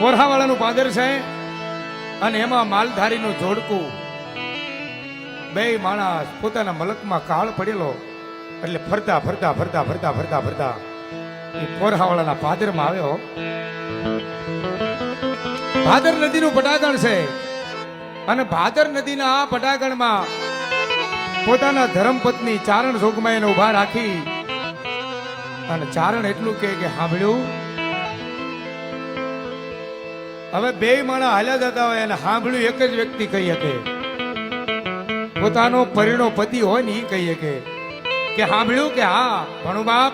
કોરહાવાળાનું પાદર છે અને એમાં માલધારીનું જોડકું. બે માણસ પોતાના મલકમાં કાળ પડેલો એટલે ફરતા ફરતા ફરતા ફરતા ફરતા ફરતા એ કોરહાવાળાના પાદરમાં આવ્યો. ભાદર નદીનું પટાગણ છે અને ભાદર નદીના આ પટાગણમાં પોતાના ધર્મપત્ની ચારણ જોગમાઈને ઉભા રાખી અને ચારણ એટલું કે સાંભળ્યું. હવે બે માણા હાલ્યા જતા હોય અને સાંભળ્યું એક જ વ્યક્તિ કહી શકે, પોતાનો પરિણો પતિ હોય ને એ કહી શકે કે સાંભળ્યું કે હા ભણું બાપ,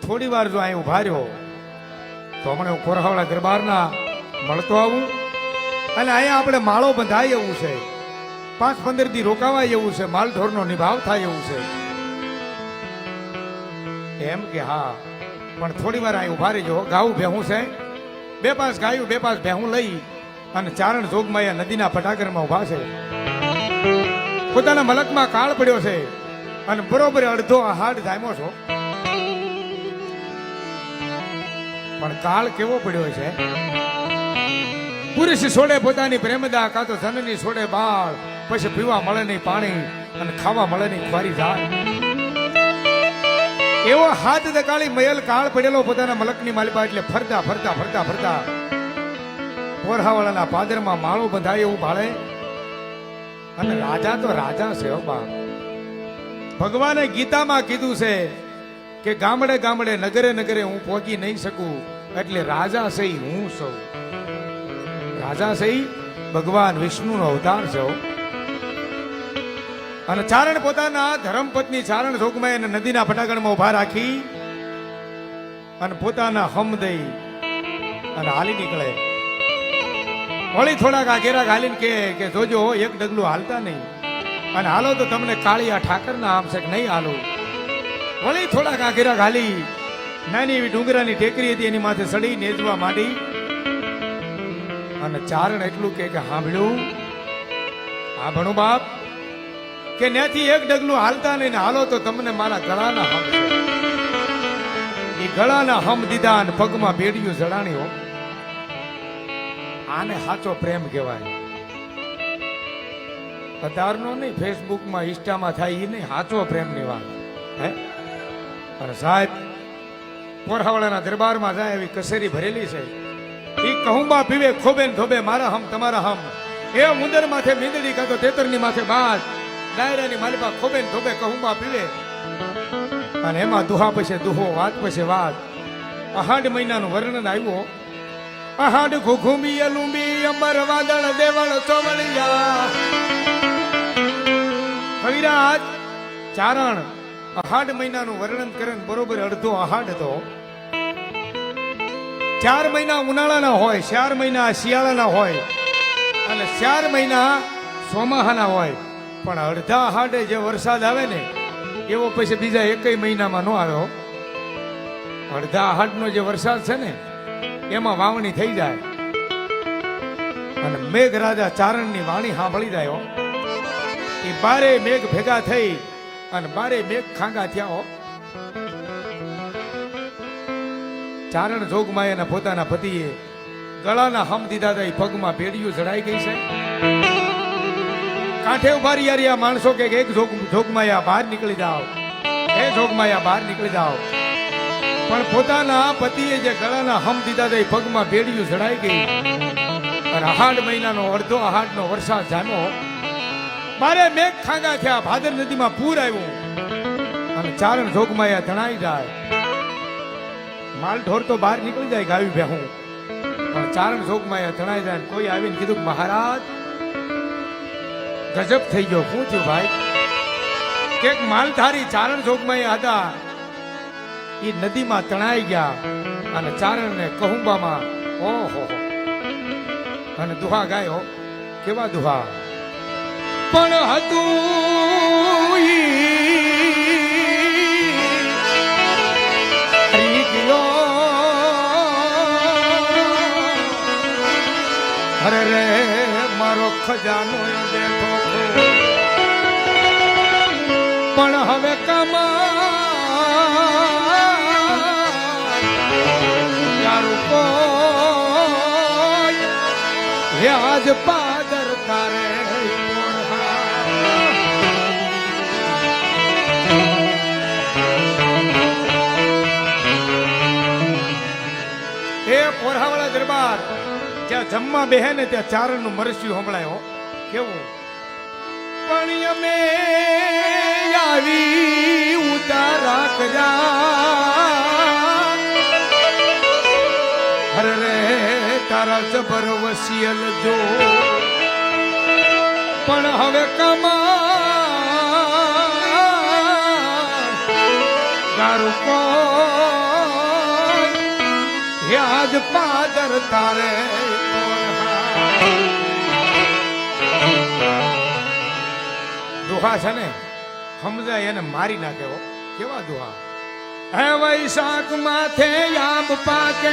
થોડી વાર જો અહીં ઉભા રહ્યો તો હમણાં હું કોરહાવાળા દરબારના મળતો આવું અને અહીંયા આપણે માળો બંધાય એવું છે, 5-15 દી રોકાવાય એવું છે, માલ ઢોરનો નિભાવ થાય એવું છે. એમ કે હા પણ થોડી વાર અહીં ઉભા રહેજો, ગાવું ભેહું છે, 2-5 ગાયું 2-5 ભેહું લઈ અને ચારણ જોગમાયા નદીના પટાગરમાં ઉભા છે. પોતાના મલકમાં કાળ પડ્યો છે અને બરોબર અડધો આહાડ જામ્યો છો. પણ કાળ કેવો પડ્યો છે, પુરુષ છોડે પોતાની પ્રેમદા, કાં તો જનની છોડે બાળ, પછી પીવા મળે નહીં પાણી અને ખાવા મળે નહીં ખવારી જાય. એવો હાથ દકાળી મયલ કાળ પડેલો પોતાના મલકની માલિપા એટલે ફરતા ફરતા ફરતા ફરતા કોરહાવાળાના પાદરમાં માળો બંધાય એવું ભાળે. અને રાજા તો રાજા છે બા. ભગવાને ગીતામાં કીધું છે કે ગામડે ગામડે નગરે નગરે હું પહોંચી નહીં શકું, એટલે રાજા છે હું છું. રાજા છે ભગવાન વિષ્ણુનો અવતાર છે. અને ચારણ પોતાના ધર્મપત્ની ચારણ જોગમાઈને નદીના પટાગણમાં ઉભા રાખી અને પોતાના હમ દઈ અને હાલી નીકળે. વળી થોડાક આગેરા હાલીને કે જોજો એક ડગલું હાલતા નહીં, અને હાલો તો તમને કાળિયા ઠાકરના આમ છે કે નહીં હાલો. વળી થોડાક આગેરા હાલી નાની એવી ડુંગરાની ટેકરી હતી એની માથે સડી નેજવા માંડી. અને ચારણ એટલું કે સાંભળ્યું આ ભણું બાપ, કે ત્યાંથી એક ડગલું હાલતા નહીં ને હાલો તો તમને મારા ગળાના હમ છે. એ ગળાના હમ દીધા અને પગમાં બેડિયું જડાણી. આને સાચો પ્રેમ કહેવાય. અતારનો નહીં, ફેસબુકમાં ઇન્સ્ટામાં થાય એ નહીં, સાચો પ્રેમની વાત હે. અને સાહેબ કોરહાવાળાના દરબારમાં જાય એવી કસેરી ભરેલી છે. એ કહુંબા પીવે ખોબે ને ધોબે, મારા હમ તમારા હમ. એ મુંદર માથે મીંદડી કાં તો તેતરની માથે બાજ, ડાયરાની માલિપા ખોબે ને ધોબે કહુંબા પીવે. અને એમાં દુહા પછી દુહો, વાત પછી વાત. આહાડ મહિનાનું વર્ણન આવ્યું. આહાડ ઘુઘુમી લુંબી અંબર વાદળ દેવળ ચોવળિયા. કવિરાજ ચારણ આહાડ મહિનાનું વર્ણન કરે બરોબર અડધો આહાડ હતો. 4 મહિના ઉનાળાના હોય, 4 મહિના શિયાળાના હોય અને 4 મહિના ચોમાહાના હોય. પણ અડધા આહાડે જે વરસાદ આવે ને એવો પછી બીજા 1 મહિનામાં ન આવ્યો. અડધા આહાડનો જે વરસાદ છે ને એમાં વાવણી થઈ જાય અને મેઘ રાજા ચારણની વાણી સાંભળી જાય. એ 12 મેઘ ભેગા થઈ અને 12 મેઘ ખાંગા થયા. ચારણ જોગમાયાના પોતાના પતિએ ગળાના હમ દીધા હતા. એ પગમાં બેડિયું જડાઈ ગઈ છે. કાંઠે ઉભા રહ્યા માણસો કે એક જોગમાયા બહાર નીકળી જાઓ, એ જોગમાયા બહાર નીકળી જાઓ. પણ પોતાના પતિએ જે ગળાના હમ દીધા હતા એ પગમાં બેડિયું જડાઈ ગઈ. અને આહાડ મહિનાનો અડધો આહાડનો વરસાદ જામ્યો. 12 મેઘ ખાંગા થયા. ભાદર નદીમાં પૂર આવ્યું અને ચારણ જોગમાયા તણાઈ જાય. માલ ઢોર તો બહાર નીકળી જાય, ગાવી ભેહું. પણ ચારણ જોગમાયા તણાઈ જાય. કોઈ આવીને કીધું મહારાજ ગજબ થઈ ગયો. શું થયું ભાઈ? કે માલધારી ચારણ જોગમાયા હતા એ નદીમાં તણાઈ ગયા અને ચારણને કહુંબામાં ઓહો અને દુહા ગાયો. કેવા દુહા? પણ હતું અરે રે મારો ખજાનો બેઠો પણ હવે કમા રૂપો હે આજ પાદર તારે એ પોરહાવાળા દરબાર જ્યાં જમવા બેહે ને ત્યાં ચારણ નું મરસ્યું સંભળાય કેવું પણ અમે આવી ઉતારા કર્યા હરે રે તારા જબર વસિયલ જો પણ હવે કમા તારું કોણ યાદ પાદર તારે દુહા છે ને સમજાય એને મારી નાખે કેવા દુહા હે વૈશાખ માથે યાબ પાકે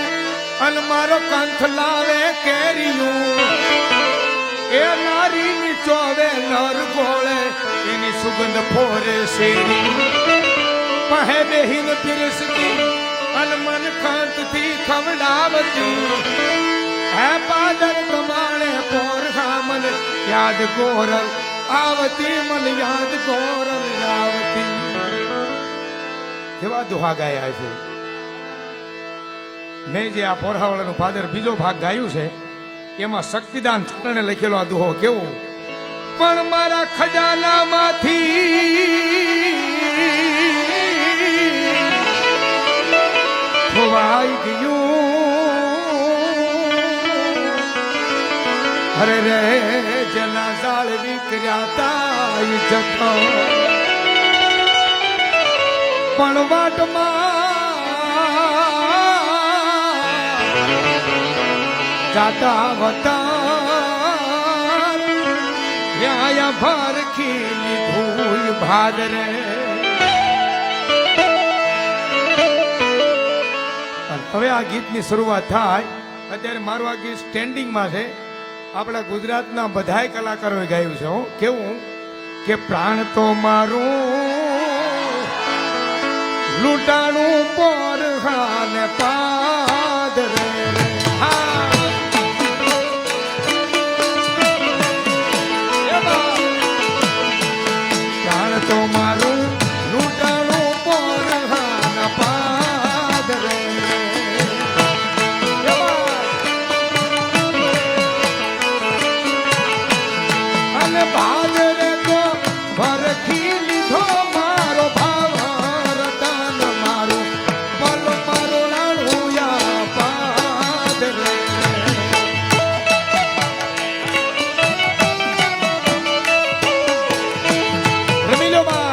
અન મારો કંઠ લાવે કેરીયું એ નારી ની ચોવે નર ગોળે એની સુગંધ ફોરે શેરી પહે બેહીન પીરસતી અન મન કાંત થી ખવડાવતી હે પાદર કમાણે પોર મન યાદ ગોરલ આવતી મન યાદ ગોરલ આવતી કેવા દુહા ગાયા છે મેં જે આ પોરહાવાળાનું ફાધર બીજો ભાગ ગાયું છે એમાં શક્તિદાન ચરણે લખેલો આ દુહો કેવો પણ મારા ખજાનામાંથી ખોવાઈ ગયું હરે રે જના જાળવી કર્યા તાઈ જતો પણ વાટમાં જાતા વતા ન્યાય ભરખી લીધું ભાદરે હવે આ ગીતની શરૂઆત થાય અત્યારે મારું આ ગીત સ્ટેન્ડિંગમાં છે આપણા ગુજરાતના બધાય કલાકારોએ ગાયું છે કેવું કે પ્રાણ તો મારું લૂંટાણું પર હાને પાદરે પ્રાણ તો મારું લૂંટાણું પર હાના પાદરે અને ભાદરે તો ભરખી લીધો મારો ભાવ રતન મારું પલ મારો લાડુયા પાદરે રમીલો બા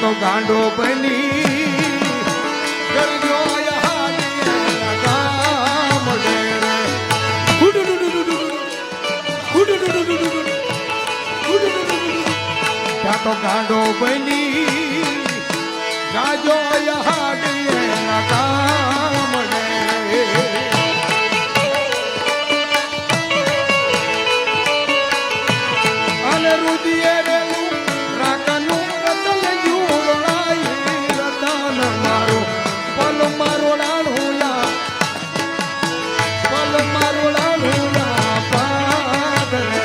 તો ગાંડો બની કરજો ગામ તો ગાંડો બની ગાજો હાડીએ ના કામડે અને રુદિયે રેલું રાખનું રતન જુડાઈ રતન મારો પલ મારો ડાળુલા પલ મારો ડાળુલા પાદરે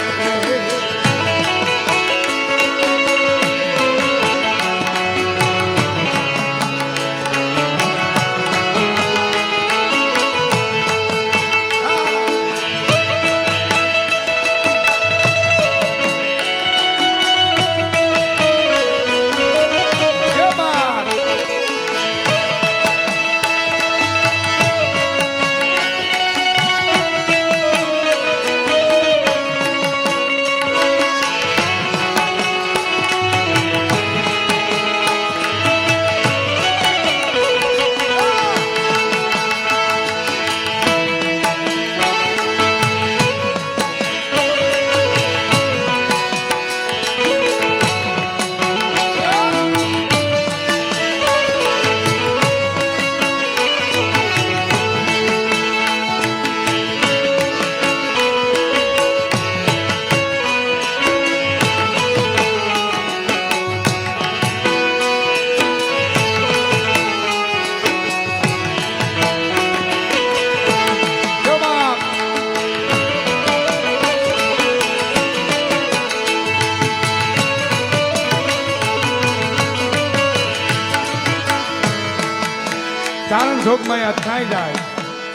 ચારણ જોગમાં અથડાઈ જાય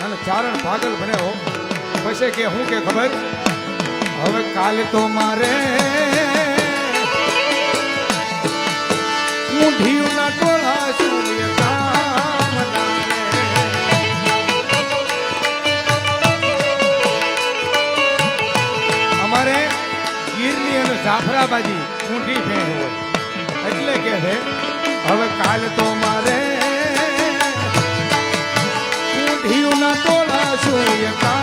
અને ચારણ પાગલ બન્યો પછી કે હું કે ખબર હવે કાલે તો મારે ઊંધિયુંના ટોળા સૂર્ય કામના અમારે ગીરની અને જાફરાબાજી ઊંધી ફેર હોય એટલે કે છે હવે કાલે તો મારે ઢીયુના ટોળા છું